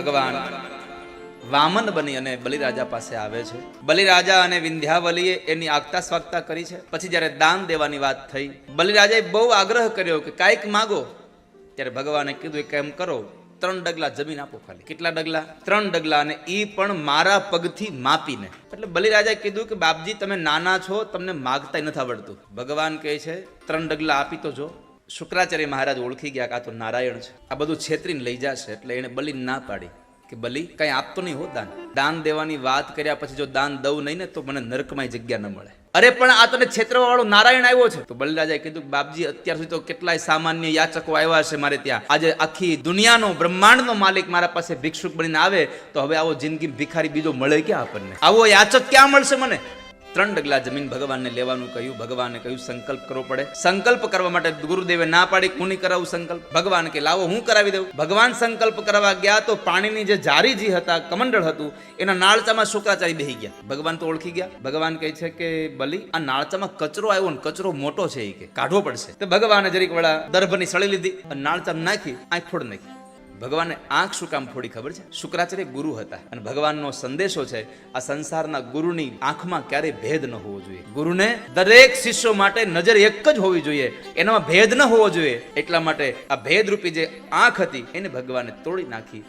ભગવાન વામન બની અને બલિરાજા પાસે આવે છે. બલિરાજા અને વિંધ્યાવલીએ એની આગતા સ્વાગતા કરી છે. પછી જ્યારે દાન દેવાની વાત થઈ, બલિરાજાએ બહુ આગ્રહ કર્યો કે કાંઈક માગો. ત્યારે ભગવાને કીધું કે એમ કરો, 3 ડગલા જમીન આપો. ખાલી કેટલા ડગલા? 3 ડગલા, અને ઈ પણ મારા પગથી માપીને. એટલે બલિરાજાએ કીધું કે બાપજી તમે નાના છો, તમને માગતા નથી આવડતું. ભગવાન કહે છે 3 ડગલા આપી તો જો. શુક્રાચાર્ય મહારાજ ઓળખી ગયા કે આ તો નારાયણ છે, આ બધું છેતરીને લઈ જશે. એટલે એને બલિ ના પાડી કે બલિ કઈ આપતો નહીં હો દાન. દાન દેવાની વાત કર્યા પછી જો દાન દઉં નહીં ને તો મને નરકમાં જગ્યા ન મળે. અરે પણ આ તને છેતરવા વાળો નારાયણ આવ્યો છે. તો બલિરાજાએ કીધું બાપજી અત્યાર સુધી તો કેટલાય સામાન્ય યાચકો આવ્યા છે મારે ત્યાં, આજે આખી દુનિયાનો બ્રહ્માંડનો માલિક મારા પાસે ભિક્ષુક બનીને આવે તો હવે આવો જિંદગી ભિખારી બીજો મળે ક્યાં આપણને? આવો યાચક ક્યાં મળશે મને? 3 ડગલા જમીન ભગવાનને લેવાનું કહ્યું. ભગવાને કહ્યું સંકલ્પ કરવો પડે. સંકલ્પ કરવા માટે ગુરુદેવે ના પાડી. કોની કરાવું સંકલ્પ? ભગવાન કે લાવો હું કરાવી દઉં. ભગવાન સંકલ્પ કરવા ગયા તો પાણીની જે જારીજી હતા, કમંડળ હતું, એના નાળચામાં શુક્રાચાર્ય બેહી ગયા. ભગવાન તો ઓળખી ગયા. ભગવાન કહે છે કે બલિ આ નાળચામાં કચરો આવ્યો ને કચરો મોટો છે, એ કે કાઢવો પડશે. તો ભગવાને જરીક વડા દર્ભની સળી લીધી અને નાળચામાં નાખી આંખ ફોડ નાખી. ભગવાને આંખ શું કામ ફોડી ખબર છે? શુક્રાચાર્ય ગુરુ હતા અને ભગવાનનો સંદેશો છે આ સંસારના ગુરુની આંખમાં ક્યારેય ભેદ ન હોવો જોઈએ. ગુરુને દરેક શિષ્યો માટે નજર એક જ હોવી જોઈએ, એનામાં ભેદ ન હોવો જોઈએ. એટલા માટે આ ભેદરૂપી જે આંખ હતી એને ભગવાને તોડી નાખી